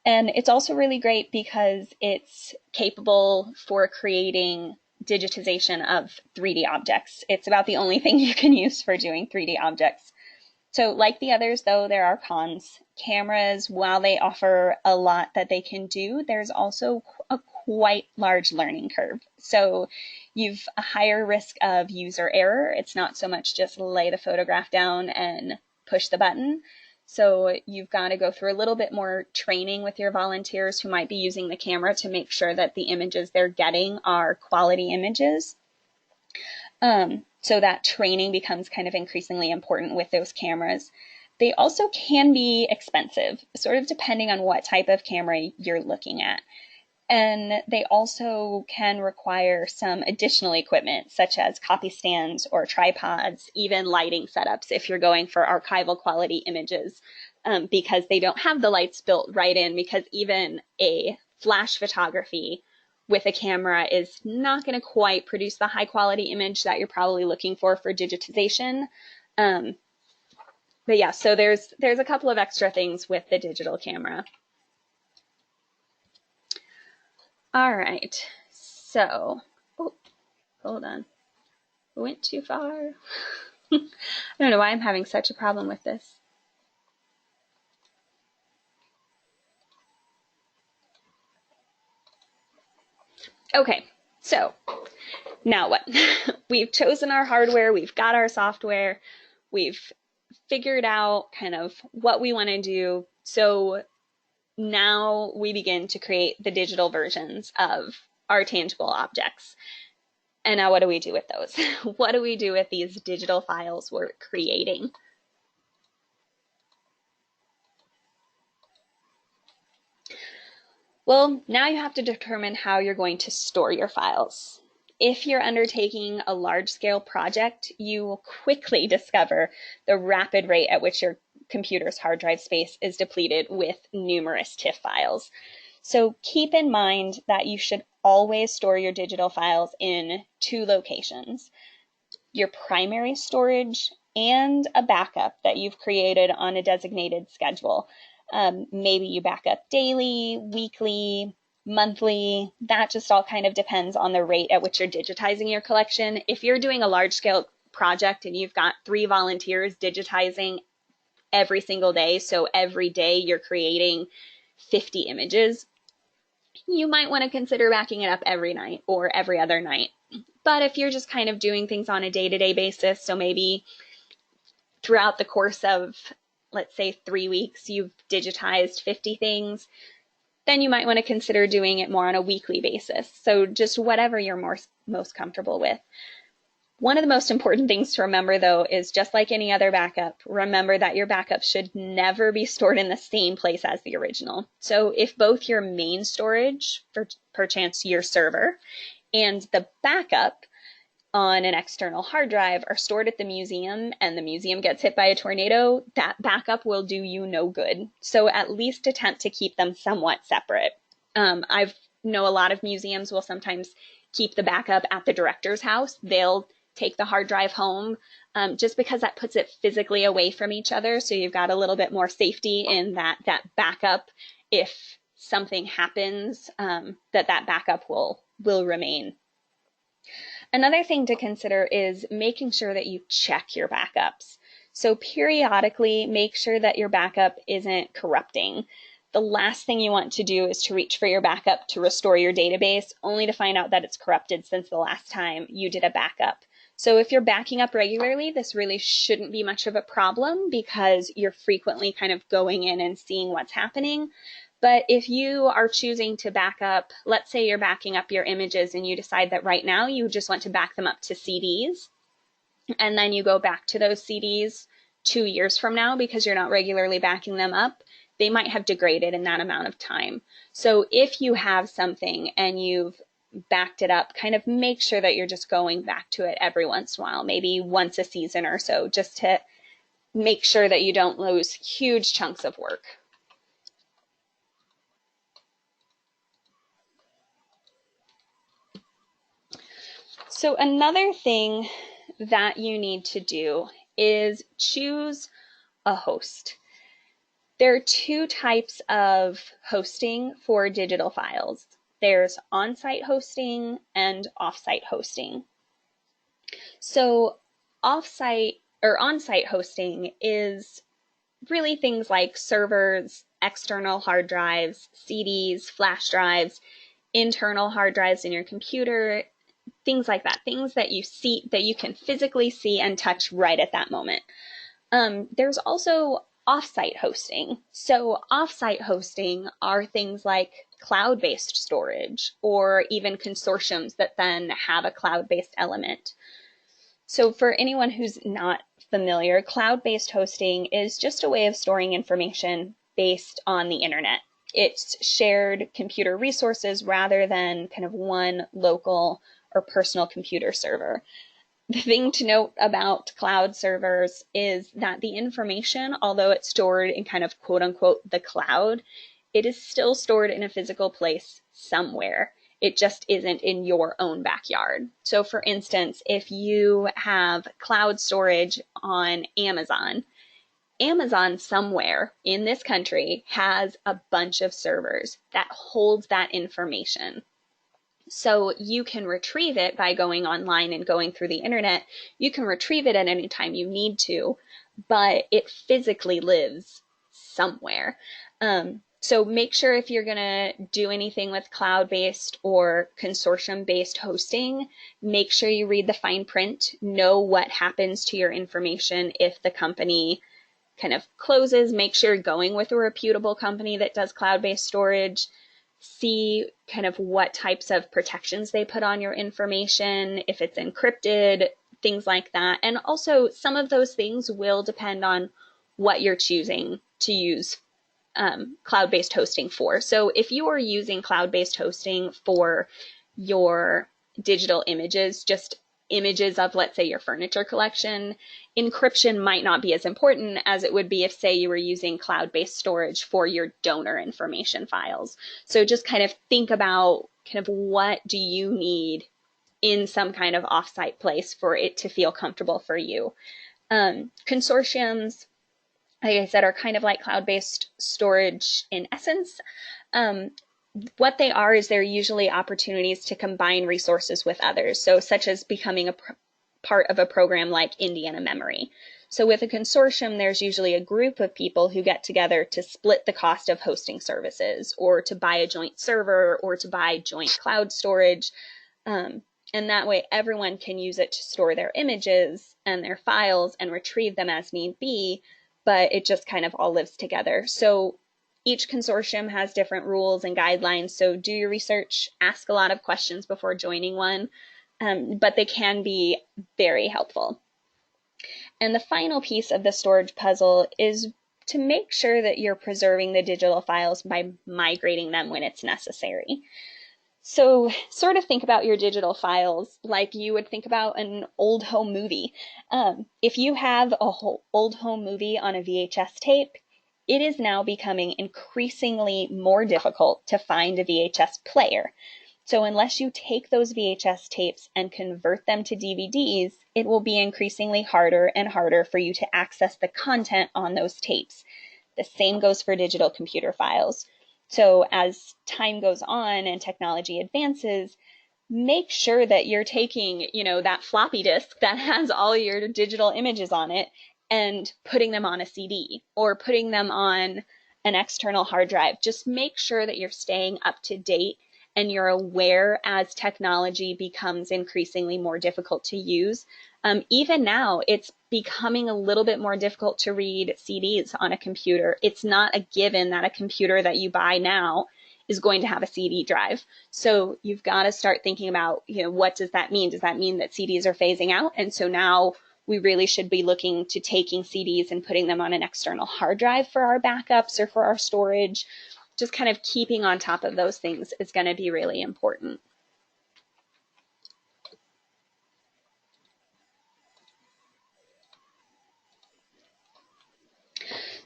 Speaker 2: And it's also really great because it's capable for creating digitization of 3D objects. It's about the only thing you can use for doing 3D objects. So like the others, though, there are cons. Cameras, while they offer a lot that they can do, there's also a quite large learning curve. So you've a higher risk of user error. It's not so much just lay the photograph down and push the button. So you've got to go through a little bit more training with your volunteers who might be using the camera to make sure that the images they're getting are quality images. So that training becomes kind of increasingly important with those cameras. They also can be expensive, sort of depending on what type of camera you're looking at. And they also can require some additional equipment, such as copy stands or tripods, even lighting setups if you're going for archival quality images, because they don't have the lights built right in, because even a flash photography with a camera is not going to quite produce the high quality image that you're probably looking for digitization. But yeah, so there's a couple of extra things with the digital camera. All right, so, oh, hold on, I went too far. I don't know why I'm having such a problem with this. Okay, so now what? We've chosen our hardware, we've got our software, we've figured out kind of what we want to do. So now we begin to create the digital versions of our tangible objects. And now what do we do with those? What do we do with these digital files we're creating? Well, now you have to determine how you're going to store your files. If you're undertaking a large-scale project, you will quickly discover the rapid rate at which your computer's hard drive space is depleted with numerous TIFF files. So keep in mind that you should always store your digital files in two locations: your primary storage and a backup that you've created on a designated schedule. Maybe you back up daily, weekly, monthly. That just all kind of depends on the rate at which you're digitizing your collection. If you're doing a large scale project and you've got 3 volunteers digitizing every single day, so every day you're creating 50 images, you might want to consider backing it up every night or every other night. But if you're just kind of doing things on a day-to-day basis, so maybe throughout the course of, let's say, 3 weeks, you've digitized 50 things, then you might want to consider doing it more on a weekly basis. So just whatever you're most comfortable with. One of the most important things to remember, though, is just like any other backup, remember that your backup should never be stored in the same place as the original. So if both your main storage, for perchance your server, and the backup on an external hard drive are stored at the museum and the museum gets hit by a tornado, that backup will do you no good. So at least attempt to keep them somewhat separate. I know a lot of museums will sometimes keep the backup at the director's house. They'll take the hard drive home just because that puts it physically away from each other. So you've got a little bit more safety in that backup. If something happens, that backup will remain. Another thing to consider is making sure that you check your backups. So periodically make sure that your backup isn't corrupting. the last thing you want to do is to reach for your backup to restore your database, only to find out that it's corrupted since the last time you did a backup. So if you're backing up regularly, this really shouldn't be much of a problem because you're frequently kind of going in and seeing what's happening. But if you are choosing to back up, let's say you're backing up your images and you decide that right now you just want to back them up to CDs, and then you go back to those CDs 2 years from now because you're not regularly backing them up, they might have degraded in that amount of time. So if you have something and you've backed it up, kind of make sure that you're just going back to it every once in a while, maybe once a season or so, just to make sure that you don't lose huge chunks of work. So another thing that you need to do is choose a host. There are two types of hosting for digital files. There's on-site hosting and off-site hosting. So off-site or on-site hosting is really things like servers, external hard drives, CDs, flash drives, internal hard drives in your computer, things like that, things that you see, that you can physically see and touch right at that moment. There's also off-site hosting. So off-site hosting are things like cloud-based storage or even consortiums that then have a cloud-based element. So for anyone who's not familiar, cloud-based hosting is just a way of storing information based on the internet. It's shared computer resources rather than kind of one local or personal computer server. The thing to note about cloud servers is that the information, although it's stored in kind of quote unquote the cloud, it is still stored in a physical place somewhere. It just isn't in your own backyard. So for instance, if you have cloud storage on Amazon, Amazon somewhere in this country has a bunch of servers that holds that information. So you can retrieve it by going online and going through the internet. You can retrieve it at any time you need to, but it physically lives somewhere. So make sure if you're going to do anything with cloud-based or consortium-based hosting, make sure you read the fine print, know what happens to your information if the company kind of closes. Make sure you're going with a reputable company that does cloud-based storage. See kind of what types of protections they put on your information, if it's encrypted, things like that. And also some of those things will depend on what you're choosing to use cloud-based hosting for. So if you are using cloud-based hosting for your digital images, just images of, let's say, your furniture collection, encryption might not be as important as it would be if, say, you were using cloud-based storage for your donor information files. So just kind of think about kind of what do you need in some kind of off-site place for it to feel comfortable for you. Consortiums, like I said, are kind of like cloud-based storage in essence. What they are is they're usually opportunities to combine resources with others, so such as becoming a part of a program like Indiana Memory. So with a consortium, there's usually a group of people who get together to split the cost of hosting services, or to buy a joint server, or to buy joint cloud storage. And that way everyone can use it to store their images and their files and retrieve them as need be, but it just kind of all lives together. So each consortium has different rules and guidelines, so do your research, ask a lot of questions before joining one, but they can be very helpful. And the final piece of the storage puzzle is to make sure that you're preserving the digital files by migrating them when it's necessary. So sort of think about your digital files like you would think about an old home movie. If you have a whole old home movie on a VHS tape, it is now becoming increasingly more difficult to find a VHS player. So unless you take those VHS tapes and convert them to DVDs, it will be increasingly harder and harder for you to access the content on those tapes. The same goes for digital computer files. So as time goes on and technology advances, make sure that you're taking, that floppy disk that has all your digital images on it and putting them on a CD or putting them on an external hard drive. Just make sure that you're staying up to date and you're aware as technology becomes increasingly more difficult to use. Even now, it's becoming a little bit more difficult to read CDs on a computer. It's not a given that a computer that you buy now is going to have a CD drive. So you've got to start thinking about, what does that mean? Does that mean that CDs are phasing out? And so now we really should be looking to taking CDs and putting them on an external hard drive for our backups or for our storage. Just kind of keeping on top of those things is going to be really important.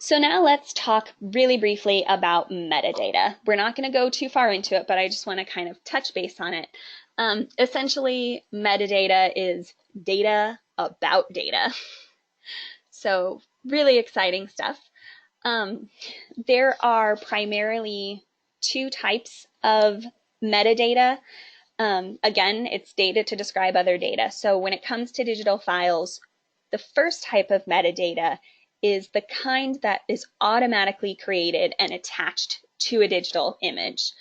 Speaker 2: So now let's talk really briefly about metadata. We're not going to go too far into it, but I just want to kind of touch base on it. Essentially, metadata is data about data. So really exciting stuff. There are primarily two types of metadata. Again, it's data to describe other data. So when it comes to digital files, the first type of metadata is the kind that is automatically created and attached to a digital image.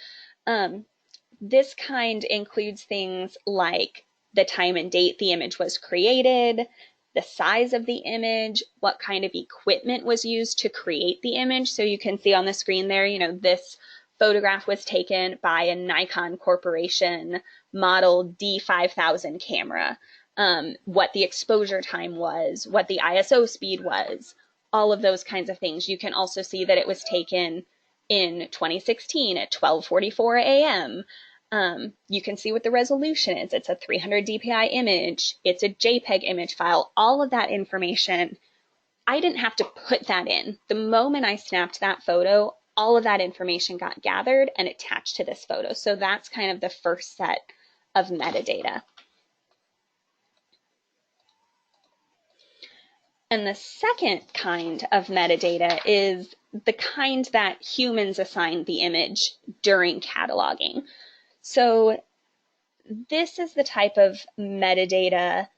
Speaker 2: This kind includes things like the time and date the image was created, the size of the image, what kind of equipment was used to create the image. So you can see on the screen there, this photograph was taken by a Nikon Corporation model D5000 camera, what the exposure time was, what the ISO speed was, all of those kinds of things. You can also see that it was taken in 2016 at 12:44 a.m. You can see what the resolution is. It's a 300 dpi image. It's a JPEG image file. All of that information, I didn't have to put that in. The moment I snapped that photo, all of that information got gathered and attached to this photo. So that's kind of the first set of metadata. And the second kind of metadata is the kind that humans assign the image during cataloging. So this is the type of metadata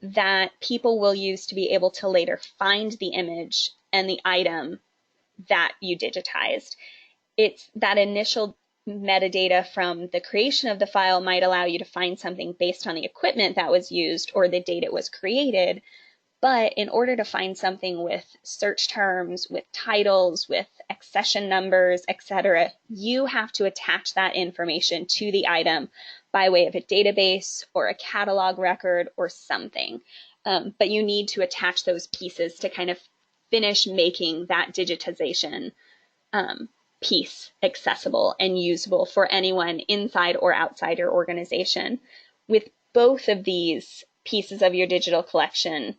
Speaker 2: that people will use to be able to later find the image and the item that you digitized. It's that initial metadata from the creation of the file might allow you to find something based on the equipment that was used or the date it was created. But in order to find something with search terms, with titles, with accession numbers, etc., you have to attach that information to the item by way of a database or a catalog record or something. But you need to attach those pieces to kind of finish making that digitization piece accessible and usable for anyone inside or outside your organization. With both of these pieces of your digital collection,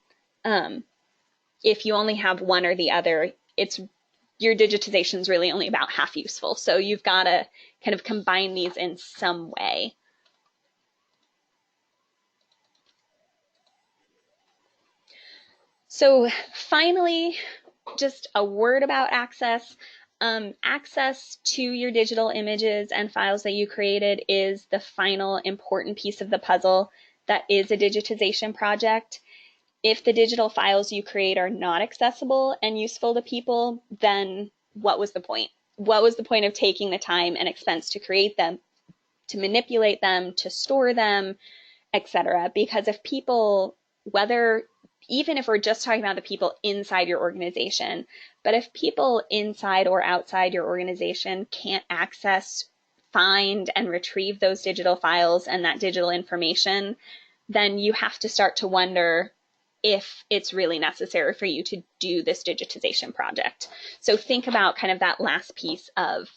Speaker 2: if you only have one or the other, your digitization is really only about half useful. So you've got to kind of combine these in some way. So finally, just a word about access. Access to your digital images and files that you created is the final important piece of the puzzle that is a digitization project. If the digital files you create are not accessible and useful to people, then what was the point? What was the point of taking the time and expense to create them, to manipulate them, to store them, etc.? Because if people, even if we're just talking about the people inside your organization, but if people inside or outside your organization can't access, find, and retrieve those digital files and that digital information, then you have to start to wonder if it's really necessary for you to do this digitization project. So think about kind of that last piece of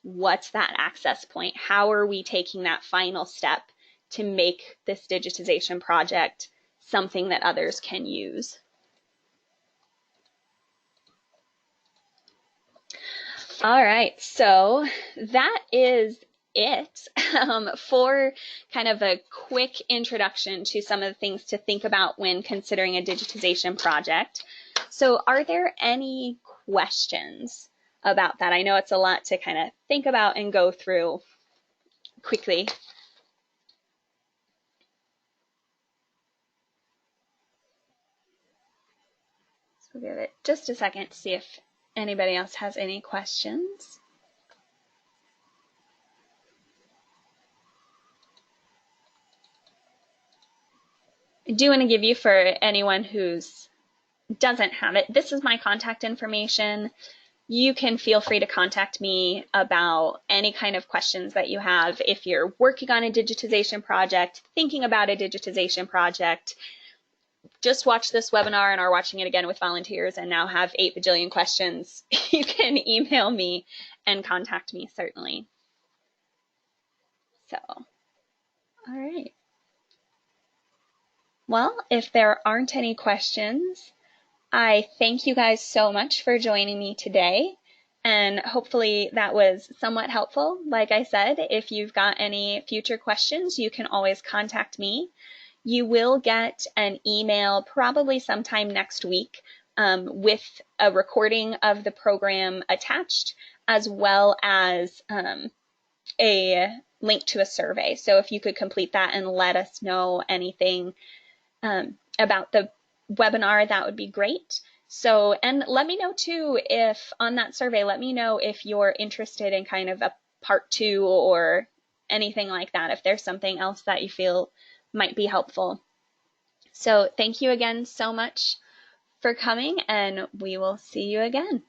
Speaker 2: what's that access point? How are we taking that final step to make this digitization project something that others can use? All right, so that is it for kind of a quick introduction to some of the things to think about when considering a digitization project. So are there any questions about that? I know it's a lot to kind of think about and go through quickly. So give it just a second to see if anybody else has any questions. I do want to give you, for anyone who's doesn't have it, this is my contact information. You can feel free to contact me about any kind of questions that you have. If you're working on a digitization project, thinking about a digitization project, just watch this webinar and are watching it again with volunteers and now have 8 bajillion questions, you can email me and contact me, certainly. So, all right. Well, if there aren't any questions, I thank you guys so much for joining me today, and hopefully that was somewhat helpful. Like I said, if you've got any future questions, you can always contact me. You will get an email probably sometime next week with a recording of the program attached, as well as a link to a survey. So if you could complete that and let us know anything about the webinar, that would be great. So, and let me know too, if on that survey, let me know if you're interested in kind of a part 2 or anything like that, if there's something else that you feel might be helpful. So thank you again so much for coming, and we will see you again.